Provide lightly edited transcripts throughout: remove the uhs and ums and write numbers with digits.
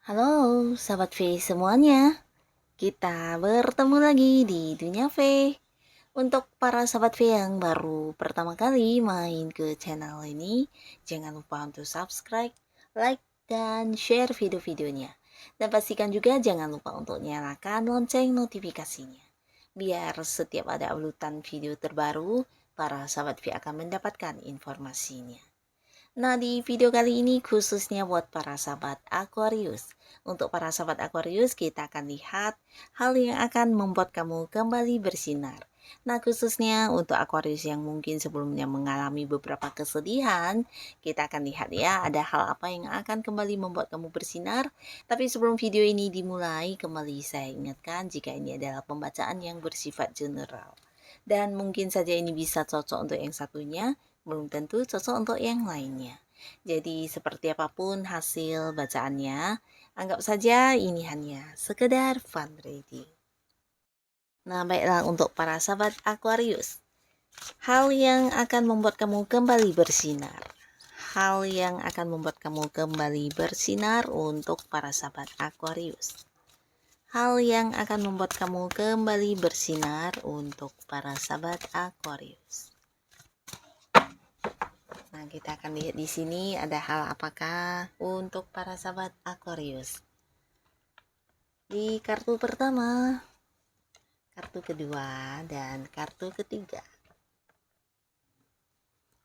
Halo, sahabat V semuanya. Kita bertemu lagi di Dunia V. Untuk para sahabat V yang baru pertama kali main ke channel ini, jangan lupa untuk subscribe, like, dan share video-videonya. Dan pastikan juga jangan lupa untuk nyalakan lonceng notifikasinya. Biar setiap ada uploadan video terbaru, para sahabat V akan mendapatkan informasinya. Nah, di video kali ini khususnya buat para sahabat Aquarius. Untuk para sahabat Aquarius, kita akan lihat hal yang akan membuat kamu kembali bersinar. Nah, khususnya untuk Aquarius yang mungkin sebelumnya mengalami beberapa kesedihan, kita akan lihat ya, ada hal apa yang akan kembali membuat kamu bersinar. Tapi sebelum video ini dimulai, kembali saya ingatkan jika ini adalah pembacaan yang bersifat general. Dan mungkin saja ini bisa cocok untuk yang satunya, belum tentu cocok untuk yang lainnya. Jadi seperti apapun hasil bacaannya, anggap saja ini hanya sekedar fun reading. Nah, baiklah untuk para sahabat Aquarius. Hal yang akan membuat kamu kembali bersinar. Hal yang akan membuat kamu kembali bersinar untuk para sahabat Aquarius. Hal yang akan membuat kamu kembali bersinar untuk para sahabat Aquarius. Nah, kita akan lihat di sini ada hal apakah untuk para sahabat Aquarius. Di kartu pertama, kartu kedua, dan kartu ketiga.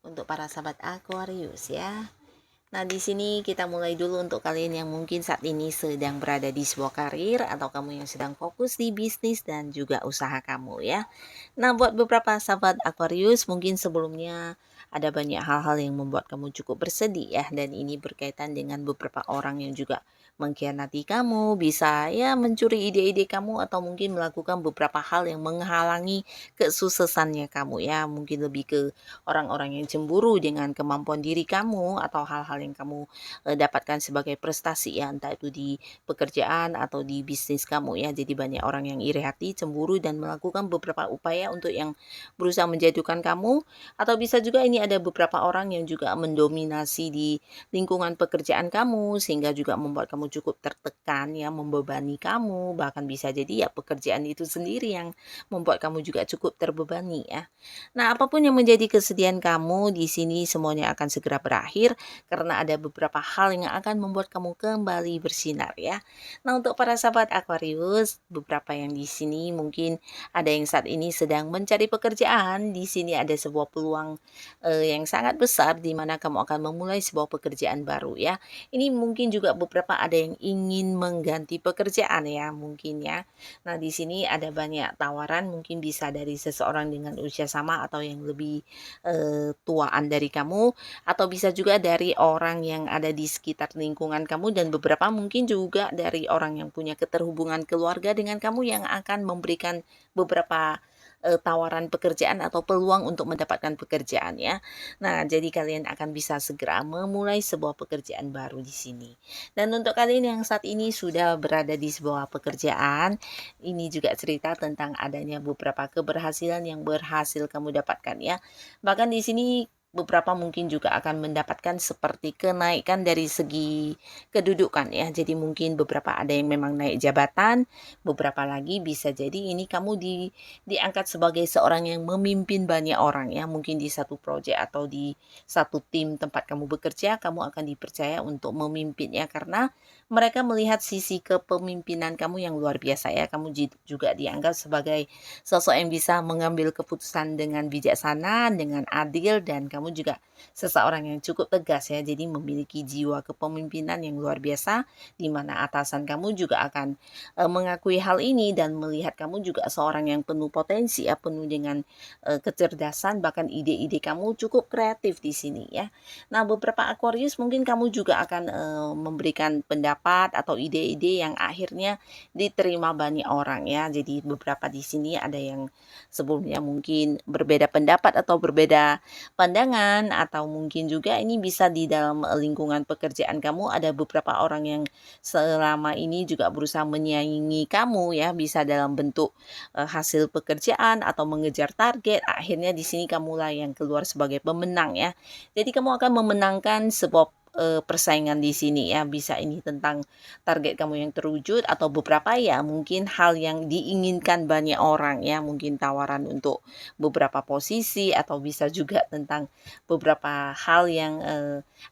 Untuk para sahabat Aquarius ya. Nah, di sini kita mulai dulu untuk kalian yang mungkin saat ini sedang berada di sebuah karir atau kamu yang sedang fokus di bisnis dan juga usaha kamu ya. Nah, buat beberapa sahabat Aquarius mungkin sebelumnya ada banyak hal-hal yang membuat kamu cukup bersedih ya, dan ini berkaitan dengan beberapa orang yang juga mengkhianati kamu, bisa ya mencuri ide-ide kamu atau mungkin melakukan beberapa hal yang menghalangi kesuksesannya kamu ya. Mungkin lebih ke orang-orang yang cemburu dengan kemampuan diri kamu atau hal-hal yang kamu dapatkan sebagai prestasi ya, entah itu di pekerjaan atau di bisnis kamu ya. Jadi banyak orang yang iri hati, cemburu, dan melakukan beberapa upaya untuk yang berusaha menjatuhkan kamu, atau bisa juga ini ada beberapa orang yang juga mendominasi di lingkungan pekerjaan kamu sehingga juga membuat kamu cukup tertekan ya, membebani kamu, bahkan bisa jadi ya pekerjaan itu sendiri yang membuat kamu juga cukup terbebani ya. Nah, apapun yang menjadi kesedihan kamu di sini semuanya akan segera berakhir karena ada beberapa hal yang akan membuat kamu kembali bersinar ya. Nah, untuk para sahabat Aquarius, beberapa yang di sini mungkin ada yang saat ini sedang mencari pekerjaan. Di sini ada sebuah peluang yang sangat besar di mana kamu akan memulai sebuah pekerjaan baru ya. Ini mungkin juga beberapa ada yang ingin mengganti pekerjaan ya, mungkin ya. Nah, di sini ada banyak tawaran, mungkin bisa dari seseorang dengan usia sama atau yang lebih tuaan dari kamu, atau bisa juga dari orang yang ada di sekitar lingkungan kamu, dan beberapa mungkin juga dari orang yang punya keterhubungan keluarga dengan kamu yang akan memberikan beberapa tawaran pekerjaan atau peluang untuk mendapatkan pekerjaan ya. Nah, jadi kalian akan bisa segera memulai sebuah pekerjaan baru di sini. Dan untuk kalian yang saat ini sudah berada di sebuah pekerjaan, ini juga cerita tentang adanya beberapa keberhasilan yang berhasil kamu dapatkan ya. Bahkan di sini beberapa mungkin juga akan mendapatkan seperti kenaikan dari segi kedudukan ya. Jadi mungkin beberapa ada yang memang naik jabatan, beberapa lagi bisa jadi ini kamu diangkat sebagai seorang yang memimpin banyak orang ya. Mungkin di satu proyek atau di satu tim tempat kamu bekerja, kamu akan dipercaya untuk memimpinnya karena mereka melihat sisi kepemimpinan kamu yang luar biasa ya. Kamu juga dianggap sebagai sosok yang bisa mengambil keputusan dengan bijaksana, dengan adil, dan kamu juga seseorang yang cukup tegas ya, jadi memiliki jiwa kepemimpinan yang luar biasa, di mana atasan kamu juga akan mengakui hal ini dan melihat kamu juga seorang yang penuh potensi ya, penuh dengan kecerdasan, bahkan ide-ide kamu cukup kreatif di sini ya. Nah, beberapa Aquarius mungkin kamu juga akan memberikan pendapat atau ide-ide yang akhirnya diterima banyak orang ya. Jadi beberapa di sini ada yang sebelumnya mungkin berbeda pendapat atau berbeda pandangan, atau mungkin juga ini bisa di dalam lingkungan pekerjaan kamu ada beberapa orang yang selama ini juga berusaha menyaingi kamu ya, bisa dalam bentuk hasil pekerjaan atau mengejar target. Akhirnya di sini kamulah yang keluar sebagai pemenang ya. Jadi kamu akan memenangkan sebuah persaingan di sini ya, bisa ini tentang target kamu yang terwujud atau beberapa ya mungkin hal yang diinginkan banyak orang ya, mungkin tawaran untuk beberapa posisi, atau bisa juga tentang beberapa hal yang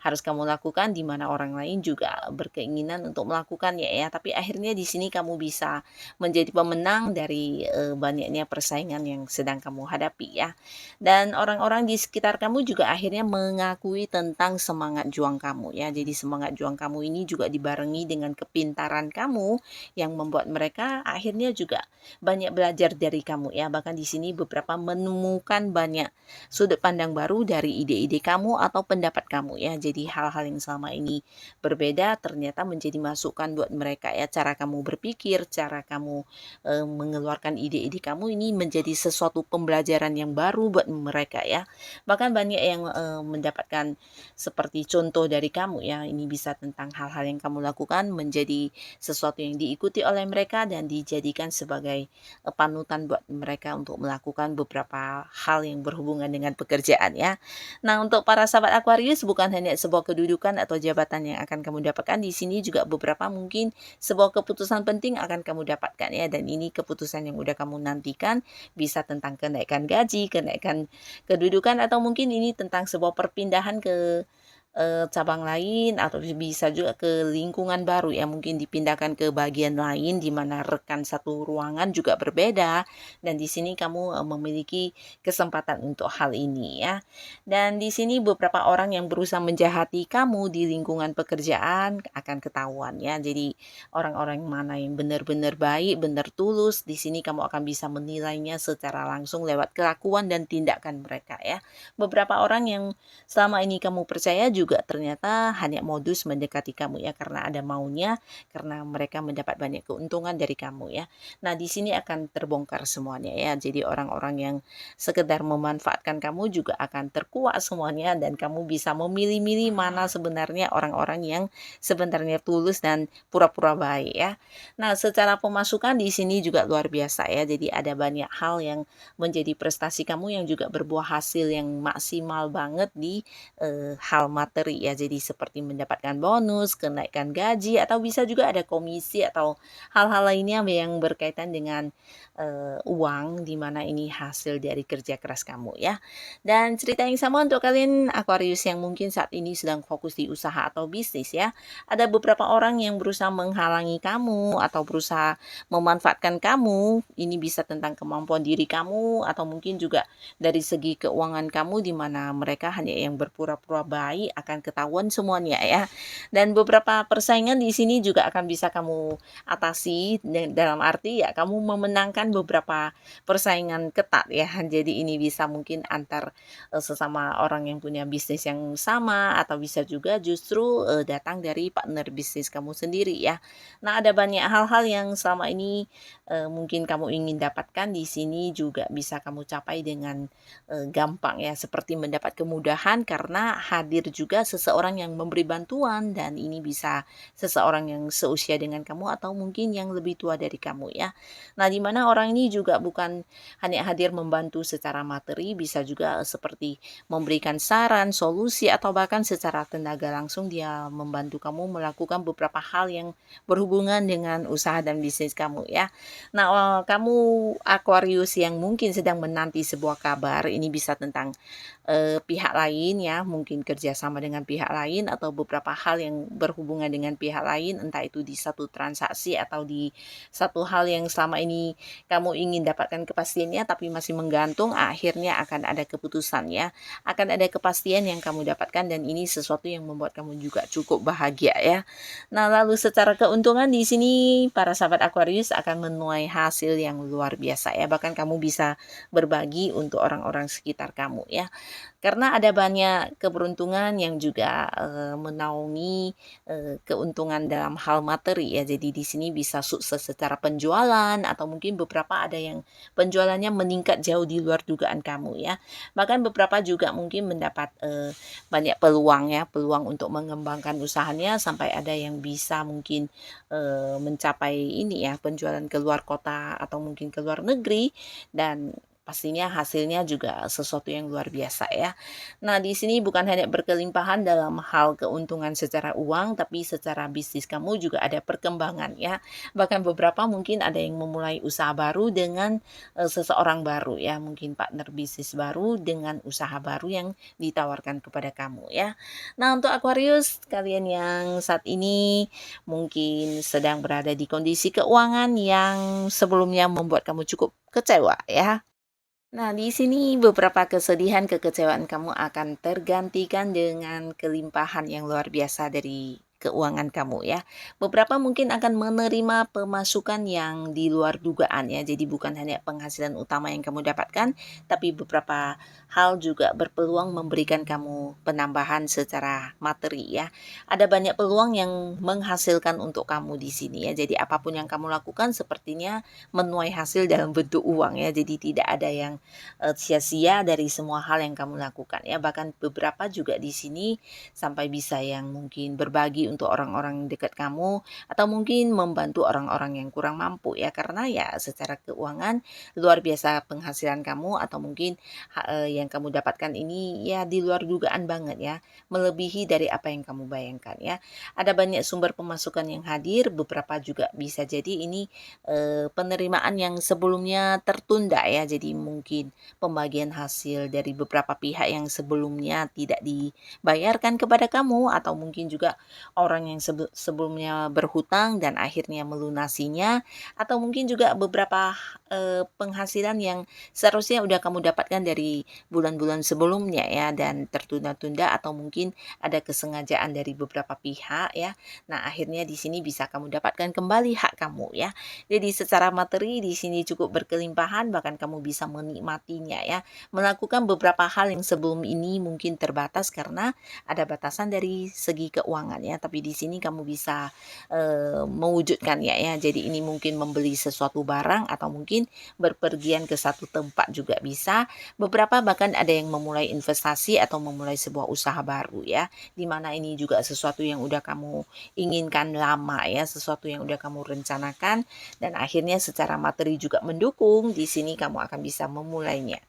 harus kamu lakukan di mana orang lain juga berkeinginan untuk melakukannya ya, tapi akhirnya di sini kamu bisa menjadi pemenang dari banyaknya persaingan yang sedang kamu hadapi ya. Dan orang-orang di sekitar kamu juga akhirnya mengakui tentang semangat juang kamu ya. Jadi semangat juang kamu ini juga dibarengi dengan kepintaran kamu yang membuat mereka akhirnya juga banyak belajar dari kamu ya. Bahkan di sini beberapa menemukan banyak sudut pandang baru dari ide-ide kamu atau pendapat kamu ya. Jadi hal-hal yang selama ini berbeda ternyata menjadi masukan buat mereka ya. Cara kamu berpikir, cara kamu mengeluarkan ide-ide kamu ini menjadi sesuatu pembelajaran yang baru buat mereka ya. Bahkan banyak yang mendapatkan seperti contoh dari kamu ya. Ini bisa tentang hal-hal yang kamu lakukan menjadi sesuatu yang diikuti oleh mereka dan dijadikan sebagai panutan buat mereka untuk melakukan beberapa hal yang berhubungan dengan pekerjaan ya. Nah, untuk para sahabat Aquarius, bukan hanya sebuah kedudukan atau jabatan yang akan kamu dapatkan, di sini juga beberapa mungkin sebuah keputusan penting akan kamu dapatkan ya, dan ini keputusan yang udah kamu nantikan, bisa tentang kenaikan gaji, kenaikan kedudukan, atau mungkin ini tentang sebuah perpindahan ke cabang lain, atau bisa juga ke lingkungan baru ya, mungkin dipindahkan ke bagian lain di mana rekan satu ruangan juga berbeda, dan di sini kamu memiliki kesempatan untuk hal ini ya. Dan di sini beberapa orang yang berusaha menjahati kamu di lingkungan pekerjaan akan ketahuan ya. Jadi orang-orang mana yang benar-benar baik, benar tulus, di sini kamu akan bisa menilainya secara langsung lewat kelakuan dan tindakan mereka ya. Beberapa orang yang selama ini kamu percaya juga ternyata hanya modus mendekati kamu ya, karena ada maunya, karena mereka mendapat banyak keuntungan dari kamu ya. Nah, di sini akan terbongkar semuanya ya. Jadi orang-orang yang sekedar memanfaatkan kamu juga akan terkuak semuanya, dan kamu bisa memilih-milih mana sebenarnya orang-orang yang sebenarnya tulus dan pura-pura baik ya. Nah, secara pemasukan di sini juga luar biasa ya. Jadi ada banyak hal yang menjadi prestasi kamu yang juga berbuah hasil yang maksimal banget di hal materi ya. Jadi seperti mendapatkan bonus, kenaikan gaji, atau bisa juga ada komisi atau hal-hal lainnya yang berkaitan dengan uang, di mana ini hasil dari kerja keras kamu ya. Dan cerita yang sama untuk kalian Aquarius yang mungkin saat ini sedang fokus di usaha atau bisnis ya. Ada beberapa orang yang berusaha menghalangi kamu atau berusaha memanfaatkan kamu. Ini bisa tentang kemampuan diri kamu, atau mungkin juga dari segi keuangan kamu, di mana mereka hanya yang berpura-pura baik akan ketahuan semuanya ya. Dan beberapa persaingan di sini juga akan bisa kamu atasi, dalam arti ya kamu memenangkan beberapa persaingan ketat ya. Jadi ini bisa mungkin antar sesama orang yang punya bisnis yang sama, atau bisa juga justru datang dari partner bisnis kamu sendiri ya. Nah, ada banyak hal-hal yang selama ini mungkin kamu ingin dapatkan, di sini juga bisa kamu capai dengan gampang ya, seperti mendapat kemudahan karena hadir juga seseorang yang memberi bantuan, dan ini bisa seseorang yang seusia dengan kamu atau mungkin yang lebih tua dari kamu ya. Nah, di mana orang ini juga bukan hanya hadir membantu secara materi, bisa juga seperti memberikan saran, solusi, atau bahkan secara tenaga langsung dia membantu kamu melakukan beberapa hal yang berhubungan dengan usaha dan bisnis kamu ya. Nah, kamu Aquarius yang mungkin sedang menanti sebuah kabar, ini bisa tentang pihak lain ya, mungkin kerjasama bersama dengan pihak lain atau beberapa hal yang berhubungan dengan pihak lain, entah itu di satu transaksi atau di satu hal yang selama ini kamu ingin dapatkan kepastiannya tapi masih menggantung, akhirnya akan ada keputusannya, akan ada kepastian yang kamu dapatkan, dan ini sesuatu yang membuat kamu juga cukup bahagia ya. Nah, lalu secara keuntungan di sini para sahabat Aquarius akan menuai hasil yang luar biasa ya. Bahkan kamu bisa berbagi untuk orang-orang sekitar kamu ya. Karena ada banyak keberuntungan yang juga menaungi keuntungan dalam hal materi ya. Jadi di sini bisa sukses secara penjualan, atau mungkin beberapa ada yang penjualannya meningkat jauh di luar dugaan kamu ya. Bahkan beberapa juga mungkin mendapat banyak peluang ya, peluang untuk mengembangkan usahanya, sampai ada yang bisa mungkin mencapai ini ya, penjualan ke luar kota atau mungkin ke luar negeri, dan pastinya hasilnya juga sesuatu yang luar biasa ya. Nah, di sini bukan hanya berkelimpahan dalam hal keuntungan secara uang, tapi secara bisnis kamu juga ada perkembangan ya. Bahkan beberapa mungkin ada yang memulai usaha baru dengan seseorang baru ya, mungkin partner bisnis baru dengan usaha baru yang ditawarkan kepada kamu ya. Nah, untuk Aquarius, kalian yang saat ini mungkin sedang berada di kondisi keuangan yang sebelumnya membuat kamu cukup kecewa ya. Nah, di sini beberapa kesedihan, kekecewaan kamu akan tergantikan dengan kelimpahan yang luar biasa dari keuangan kamu ya. Beberapa mungkin akan menerima pemasukan yang di luar dugaan ya. Jadi bukan hanya penghasilan utama yang kamu dapatkan, tapi beberapa hal juga berpeluang memberikan kamu penambahan secara materi ya. Ada banyak peluang yang menghasilkan untuk kamu di sini ya. Jadi apapun yang kamu lakukan sepertinya menuai hasil dalam bentuk uang ya. Jadi tidak ada yang sia-sia dari semua hal yang kamu lakukan ya. Bahkan beberapa juga di sini sampai bisa yang mungkin berbagi untuk orang-orang dekat kamu, atau mungkin membantu orang-orang yang kurang mampu ya, karena ya secara keuangan luar biasa penghasilan kamu, atau mungkin yang kamu dapatkan ini ya di luar dugaan banget ya, melebihi dari apa yang kamu bayangkan ya. Ada banyak sumber pemasukan yang hadir, beberapa juga bisa jadi ini penerimaan yang sebelumnya tertunda ya. Jadi mungkin pembagian hasil dari beberapa pihak yang sebelumnya tidak dibayarkan kepada kamu, atau mungkin juga orang yang sebelumnya berhutang dan akhirnya melunasinya, atau mungkin juga beberapa penghasilan yang seharusnya udah kamu dapatkan dari bulan-bulan sebelumnya ya, dan tertunda-tunda, atau mungkin ada kesengajaan dari beberapa pihak ya. Nah, akhirnya di sini bisa kamu dapatkan kembali hak kamu ya. Jadi secara materi di sini cukup berkelimpahan, bahkan kamu bisa menikmatinya ya. Melakukan beberapa hal yang sebelum ini mungkin terbatas karena ada batasan dari segi keuangan ya, tapi di sini kamu bisa mewujudkan ya. Jadi ini mungkin membeli sesuatu barang, atau mungkin berpergian ke satu tempat juga bisa. Beberapa bahkan ada yang memulai investasi atau memulai sebuah usaha baru ya, dimana ini juga sesuatu yang udah kamu inginkan lama ya, sesuatu yang udah kamu rencanakan, dan akhirnya secara materi juga mendukung. Di sini kamu akan bisa memulainya.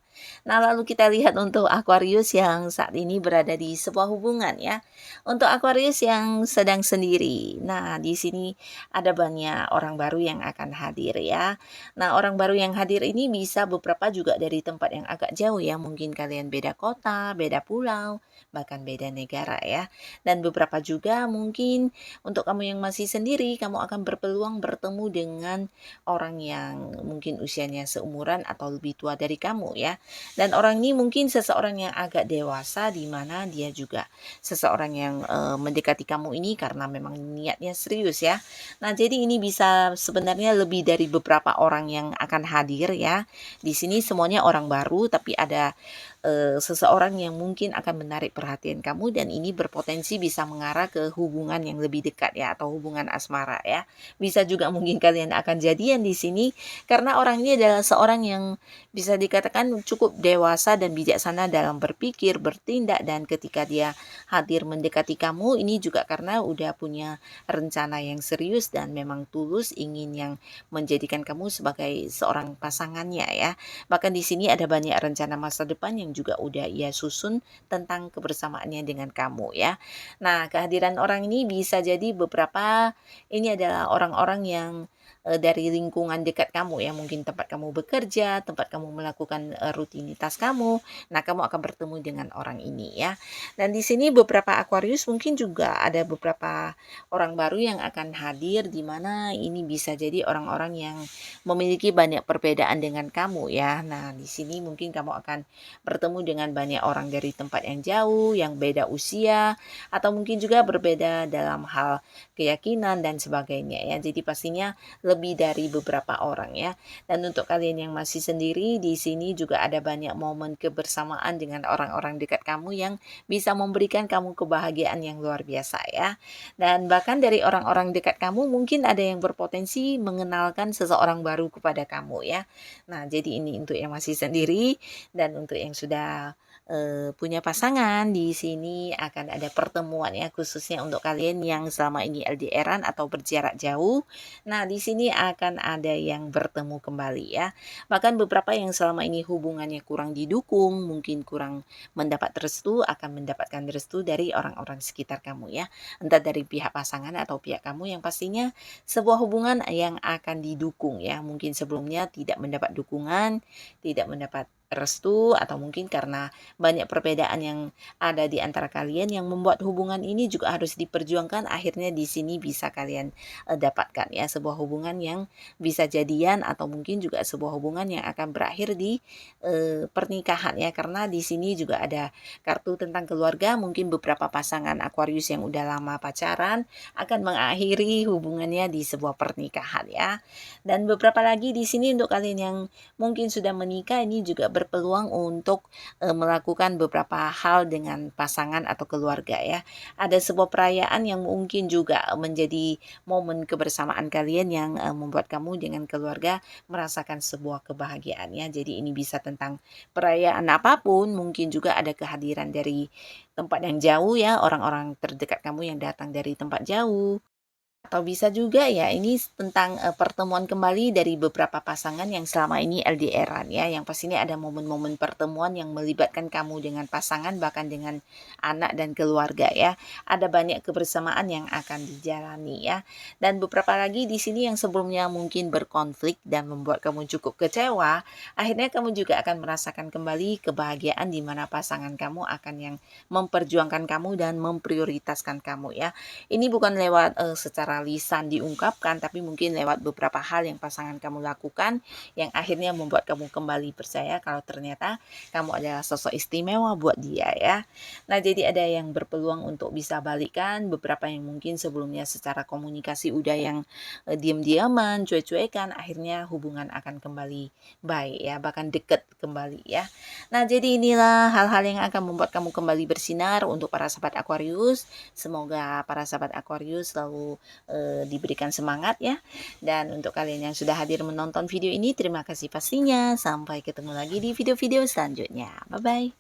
Nah, lalu kita lihat untuk Aquarius yang saat ini berada di sebuah hubungan ya. Untuk Aquarius yang sedang sendiri. Nah, di sini ada banyak orang baru yang akan hadir ya. Nah, orang baru yang hadir ini bisa beberapa juga dari tempat yang agak jauh ya. Mungkin kalian beda kota, beda pulau, bahkan beda negara ya. Dan beberapa juga mungkin untuk kamu yang masih sendiri, kamu akan berpeluang bertemu dengan orang yang mungkin usianya seumuran atau lebih tua dari kamu ya. Dan orang ini mungkin seseorang yang agak dewasa, di mana dia juga seseorang yang mendekati kamu ini karena memang niatnya serius ya. Nah, jadi ini bisa sebenarnya lebih dari beberapa orang yang akan hadir ya. Di sini semuanya orang baru, tapi ada seseorang yang mungkin akan menarik perhatian kamu, dan ini berpotensi bisa mengarah ke hubungan yang lebih dekat ya, atau hubungan asmara ya. Bisa juga mungkin kalian akan jadian di sini, karena orang ini adalah seorang yang bisa dikatakan cukup dewasa dan bijaksana dalam berpikir, bertindak, dan ketika dia hadir mendekati kamu ini juga karena udah punya rencana yang serius dan memang tulus ingin yang menjadikan kamu sebagai seorang pasangannya ya. Bahkan di sini ada banyak rencana masa depan yang juga udah ia susun tentang kebersamaannya dengan kamu ya. Nah, kehadiran orang ini bisa jadi beberapa ini adalah orang-orang yang dari lingkungan dekat kamu ya, mungkin tempat kamu bekerja, tempat kamu melakukan rutinitas kamu. Nah, kamu akan bertemu dengan orang ini ya. Dan di sini beberapa Aquarius mungkin juga ada beberapa orang baru yang akan hadir, di mana ini bisa jadi orang-orang yang memiliki banyak perbedaan dengan kamu ya. Nah, di sini mungkin kamu akan bertemu dengan banyak orang dari tempat yang jauh, yang beda usia, atau mungkin juga berbeda dalam hal keyakinan dan sebagainya ya. Jadi pastinya lebih dari beberapa orang ya. Dan untuk kalian yang masih sendiri, di sini juga ada banyak momen kebersamaan dengan orang-orang dekat kamu yang bisa memberikan kamu kebahagiaan yang luar biasa ya. Dan bahkan dari orang-orang dekat kamu mungkin ada yang berpotensi mengenalkan seseorang baru kepada kamu ya. Nah, jadi ini untuk yang masih sendiri, dan untuk yang sudah punya pasangan, di sini akan ada pertemuan ya, khususnya untuk kalian yang selama ini LDR-an atau berjarak jauh. Nah, di sini akan ada yang bertemu kembali ya. Bahkan beberapa yang selama ini hubungannya kurang didukung, mungkin kurang mendapat restu, akan mendapatkan restu dari orang-orang sekitar kamu ya. Entah dari pihak pasangan atau pihak kamu, yang pastinya sebuah hubungan yang akan didukung ya. Mungkin sebelumnya tidak mendapat dukungan, tidak mendapat restu, atau mungkin karena banyak perbedaan yang ada di antara kalian yang membuat hubungan ini juga harus diperjuangkan. Akhirnya di sini bisa kalian dapatkan ya, sebuah hubungan yang bisa jadian, atau mungkin juga sebuah hubungan yang akan berakhir di pernikahan ya, karena di sini juga ada kartu tentang keluarga. Mungkin beberapa pasangan Aquarius yang udah lama pacaran akan mengakhiri hubungannya di sebuah pernikahan ya. Dan beberapa lagi di sini untuk kalian yang mungkin sudah menikah, ini juga berpeluang untuk melakukan beberapa hal dengan pasangan atau keluarga ya. Ada sebuah perayaan yang mungkin juga menjadi momen kebersamaan kalian yang membuat kamu dengan keluarga merasakan sebuah kebahagiaan ya. Jadi ini bisa tentang perayaan apapun, mungkin juga ada kehadiran dari tempat yang jauh ya, orang-orang terdekat kamu yang datang dari tempat jauh. Atau bisa juga ya, ini tentang pertemuan kembali dari beberapa pasangan yang selama ini LDR-an ya. Yang pastinya ada momen-momen pertemuan yang melibatkan kamu dengan pasangan, bahkan dengan anak dan keluarga ya. Ada banyak kebersamaan yang akan dijalani ya. Dan beberapa lagi di sini yang sebelumnya mungkin berkonflik dan membuat kamu cukup kecewa, akhirnya kamu juga akan merasakan kembali kebahagiaan, di mana pasangan kamu akan yang memperjuangkan kamu dan memprioritaskan kamu ya. Ini bukan lewat secara lisan diungkapkan, tapi mungkin lewat beberapa hal yang pasangan kamu lakukan, yang akhirnya membuat kamu kembali percaya kalau ternyata kamu adalah sosok istimewa buat dia ya. Nah, jadi ada yang berpeluang untuk bisa balikan, beberapa yang mungkin sebelumnya secara komunikasi udah yang diam-diaman, cuek-cuekan, akhirnya hubungan akan kembali baik ya, bahkan deket kembali ya. Nah, jadi inilah hal-hal yang akan membuat kamu kembali bersinar untuk para sahabat Aquarius. Semoga para sahabat Aquarius selalu diberikan semangat ya. Dan untuk kalian yang sudah hadir menonton video ini, terima kasih pastinya. Sampai ketemu lagi di video-video selanjutnya. Bye-bye.